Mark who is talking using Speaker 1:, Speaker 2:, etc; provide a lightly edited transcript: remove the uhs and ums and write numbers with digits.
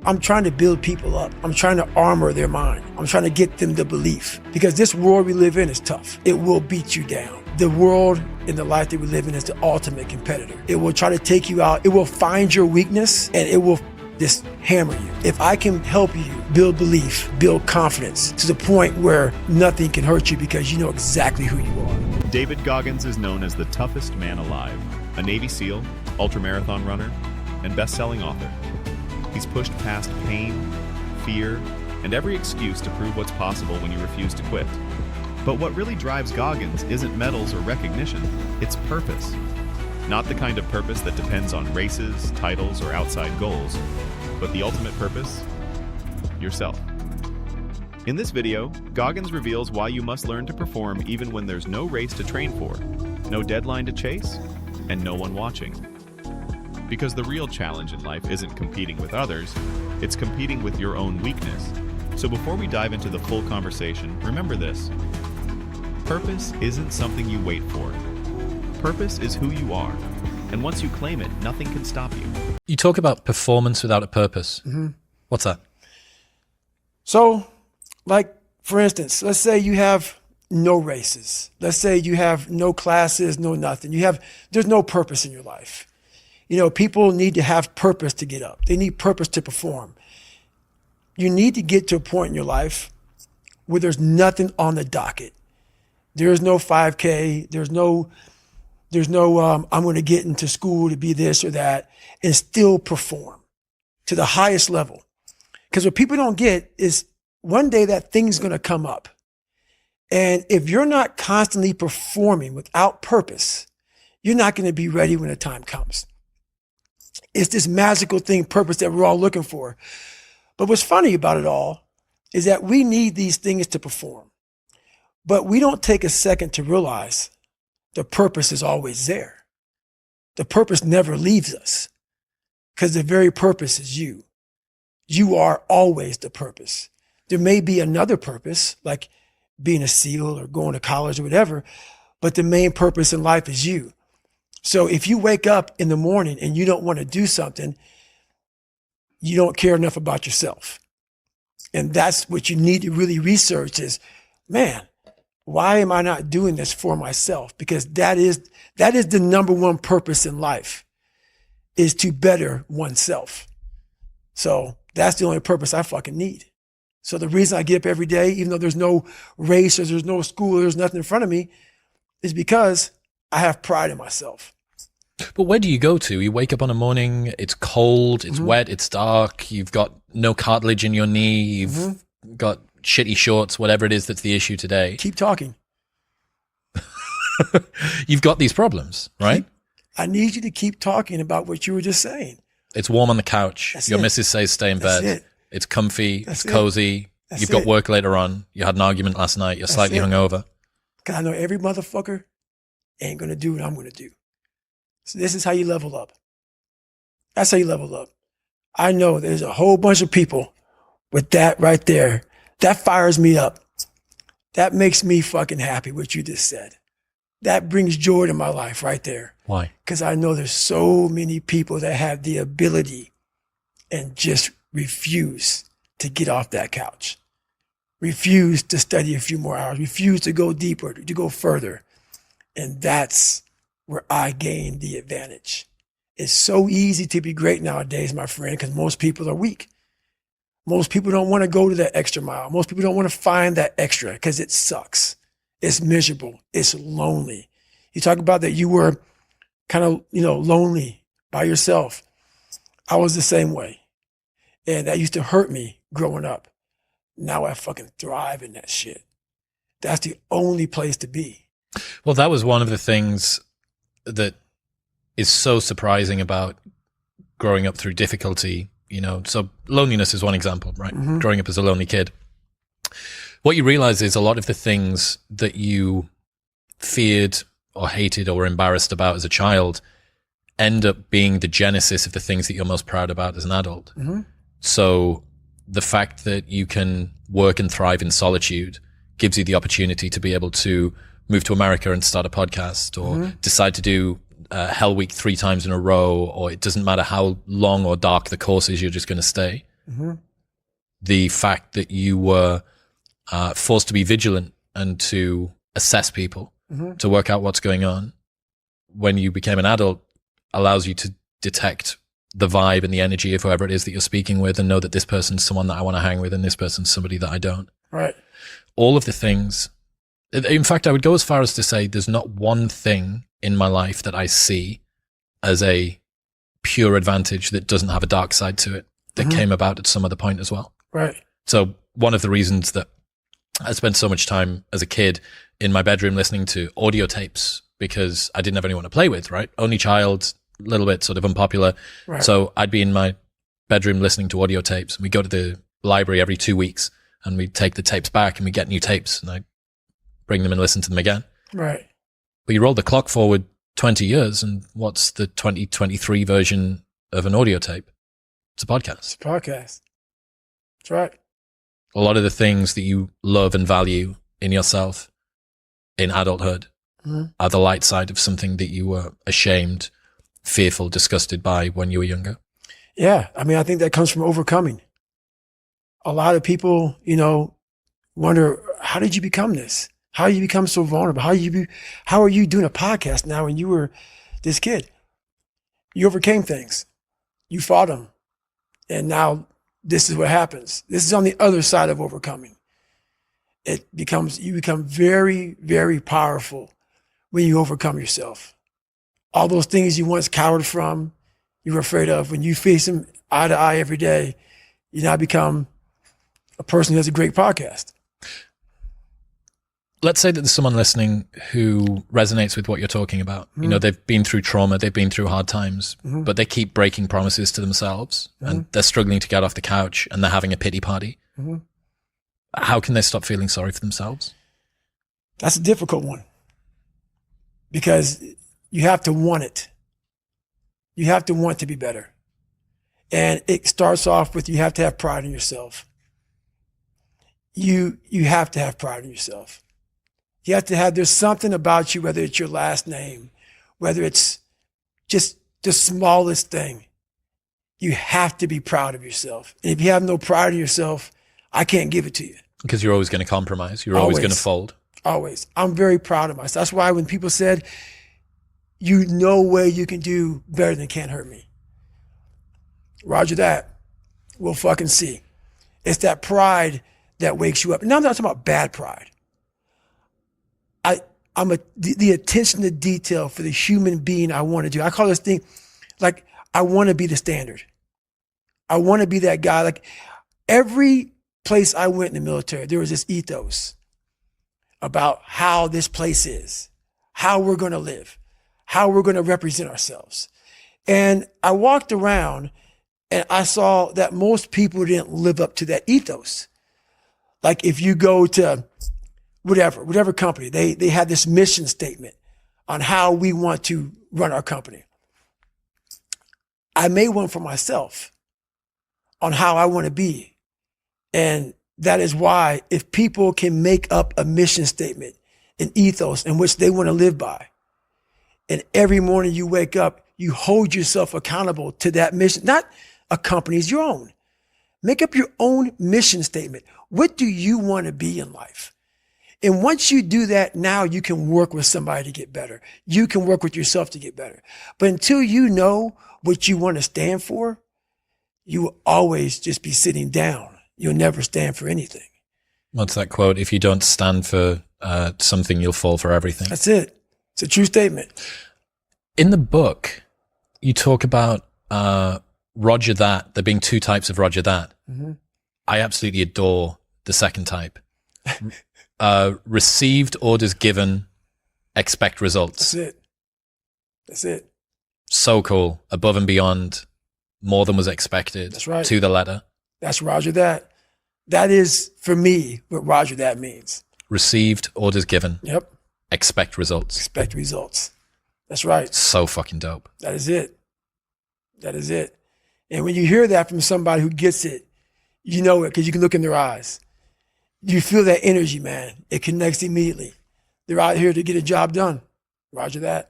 Speaker 1: I'm trying to build people up. I'm trying to armor their mind. I'm trying to get them the belief. Because this world we live in is tough. It will beat you down. The world and the life that we live in is the ultimate competitor. It will try to take you out. It will find your weakness and it will just hammer you. If I can help you build belief, build confidence to the point where nothing can hurt you because you know exactly who you are.
Speaker 2: David Goggins is known as the toughest man alive, a Navy SEAL, ultramarathon runner, and best-selling author. He's pushed past pain, fear, and every excuse to prove what's possible when you refuse to quit. But what really drives Goggins isn't medals or recognition, it's purpose. Not the kind of purpose that depends on races, titles, or outside goals, but the ultimate purpose, yourself. In this video, Goggins reveals why you must learn to perform even when there's no race to train for, no deadline to chase, and no one watching. Because the real challenge in life isn't competing with others, it's competing with your own weakness. So before we dive into the full conversation, remember this. Purpose isn't something you wait for. Purpose is who you are. And once you claim it, nothing can stop you.
Speaker 3: You talk about performance without a purpose. Mm-hmm. What's that?
Speaker 1: So, like, for instance, let's say you have no races. Let's say you have no classes, no nothing. There's no purpose in your life. You know, people need to have purpose to get up. They need purpose to perform. You need to get to a point in your life where there's nothing on the docket. There's no 5K. There's no I'm going to get into school to be this or that and still perform to the highest level. Because what people don't get is one day that thing's going to come up. And if you're not constantly performing without purpose, you're not going to be ready when the time comes. It's this magical thing, purpose, that we're all looking for. But what's funny about it all is that we need these things to perform. But we don't take a second to realize the purpose is always there. The purpose never leaves us because the very purpose is you. You are always the purpose. There may be another purpose, like being a SEAL or going to college or whatever, but the main purpose in life is you. So if you wake up in the morning and you don't want to do something, you don't care enough about yourself. And that's what you need to really research is, man, why am I not doing this for myself? Because that is the number one purpose in life, is to better oneself. So that's the only purpose I fucking need. So the reason I get up every day, even though there's no race or there's no school, or there's nothing in front of me, is because I have pride in myself.
Speaker 3: But where do you go to? You wake up on a morning, it's cold, it's wet, it's dark, you've got no cartilage in your knee, you've got shitty shorts, whatever it is that's the issue today.
Speaker 1: Keep talking.
Speaker 3: You've got these problems, right?
Speaker 1: I need you to keep talking about what you were just saying.
Speaker 3: It's warm on the couch.
Speaker 1: That's
Speaker 3: Your
Speaker 1: it.
Speaker 3: missus says stay in bed.
Speaker 1: That's it.
Speaker 3: It's comfy.
Speaker 1: That's
Speaker 3: it's cozy.
Speaker 1: it. That's
Speaker 3: You've got
Speaker 1: it.
Speaker 3: work later on. You had an argument last night. You're slightly hungover.
Speaker 1: Because I know every motherfucker ain't going to do what I'm going to do. So this is how you level up. That's how you level up. I know there's a whole bunch of people with that right there. That fires me up. That makes me fucking happy, what you just said. That brings joy to my life right there.
Speaker 3: Why?
Speaker 1: Because I know there's so many people that have the ability and just refuse to get off that couch. Refuse to study a few more hours. Refuse to go deeper, to go further. And that's where I gain the advantage. It's so easy to be great nowadays, my friend, because most people are weak. Most people don't want to go to that extra mile. Most people don't want to find that extra because it sucks. It's miserable. It's lonely. You talk about that you were kind of, lonely by yourself. I was the same way. And that used to hurt me growing up. Now I fucking thrive in that shit. That's the only place to be.
Speaker 3: Well, that was one of the things that is so surprising about growing up through difficulty. So loneliness is one example, right? Mm-hmm. Growing up as a lonely kid. What you realize is a lot of the things that you feared or hated or were embarrassed about as a child end up being the genesis of the things that you're most proud about as an adult. Mm-hmm. So the fact that you can work and thrive in solitude gives you the opportunity to be able to move to America and start a podcast, or decide to do Hell Week 3 times in a row, or it doesn't matter how long or dark the course is, you're just going to stay. The fact that you were forced to be vigilant and to assess people, to work out what's going on when you became an adult allows you to detect the vibe and the energy of whoever it is that you're speaking with and know that this person's someone that I want to hang with and this person's somebody that I don't.
Speaker 1: Right.
Speaker 3: All of the things. In fact, I would go as far as to say there's not one thing in my life that I see as a pure advantage that doesn't have a dark side to it that came about at some other point as well.
Speaker 1: Right.
Speaker 3: So one of the reasons that I spent so much time as a kid in my bedroom listening to audio tapes because I didn't have anyone to play with, right? Only child, a little bit sort of unpopular.
Speaker 1: Right.
Speaker 3: So I'd be in my bedroom listening to audio tapes and we go to the library every 2 weeks and we take the tapes back and we get new tapes and I bring them and listen to them again.
Speaker 1: Right.
Speaker 3: But you roll the clock forward 20 years and what's the 2023 version of an audio tape? It's a podcast.
Speaker 1: It's a podcast. That's right.
Speaker 3: A lot of the things that you love and value in yourself in adulthood are the light side of something that you were ashamed, fearful, disgusted by when you were younger.
Speaker 1: Yeah. I mean, I think that comes from overcoming. A lot of people, wonder, how did you become this? How did you become so vulnerable? How are you doing a podcast now when you were this kid? You overcame things. You fought them. And now this is what happens. This is on the other side of overcoming. You become very, very powerful when you overcome yourself. All those things you once cowered from, you were afraid of, when you face them eye to eye every day, you now become a person who has a great podcast.
Speaker 3: Let's say that there's someone listening who resonates with what you're talking about. They've been through trauma, they've been through hard times, but they keep breaking promises to themselves and they're struggling to get off the couch and they're having a pity party. How can they stop feeling sorry for themselves?
Speaker 1: That's a difficult one because you have to want it. You have to want to be better. And it starts off with, you have to have pride in yourself. You have to have pride in yourself. You have to have, there's something about you, whether it's your last name, whether it's just the smallest thing, you have to be proud of yourself. And if you have no pride in yourself, I can't give it to you.
Speaker 3: Because you're always going to compromise. You're always going to fold.
Speaker 1: Always. I'm very proud of myself. That's why when people said, no way you can do better than Can't Hurt Me. Roger that. We'll fucking see. It's that pride that wakes you up. Now I'm not talking about bad pride. The attention to detail for the human being I want to do. I call this thing, like, I want to be the standard. I want to be that guy. Like, every place I went in the military, there was this ethos about how this place is, how we're going to live, how we're going to represent ourselves. And I walked around and I saw that most people didn't live up to that ethos. Like, if you go to whatever company, they had this mission statement on how we want to run our company. I made one for myself on how I want to be. And that is why, if people can make up a mission statement, an ethos in which they want to live by, and every morning you wake up, you hold yourself accountable to that mission, not a company's, your own. Make up your own mission statement. What do you want to be in life? And once you do that, now you can work with somebody to get better. You can work with yourself to get better. But until you know what you want to stand for, you will always just be sitting down. You'll never stand for anything.
Speaker 3: What's that quote? If you don't stand for something, you'll fall for everything.
Speaker 1: That's it. It's a true statement.
Speaker 3: In the book, you talk about Roger that, there being two types of Roger that. I absolutely adore the second type. Received, orders given, expect results.
Speaker 1: That's it.
Speaker 3: So cool. Above and beyond, more than was expected.
Speaker 1: That's right.
Speaker 3: To the letter.
Speaker 1: That's Roger that. That is, for me, what Roger that means. Received,
Speaker 3: orders given.
Speaker 1: Yep.
Speaker 3: Expect results.
Speaker 1: Expect results. That's right.
Speaker 3: So fucking dope.
Speaker 1: That is it. That is it. And when you hear that from somebody who gets it, you know it because you can look in their eyes. You feel that energy, man. It connects immediately. They're out here to get a job done. Roger that.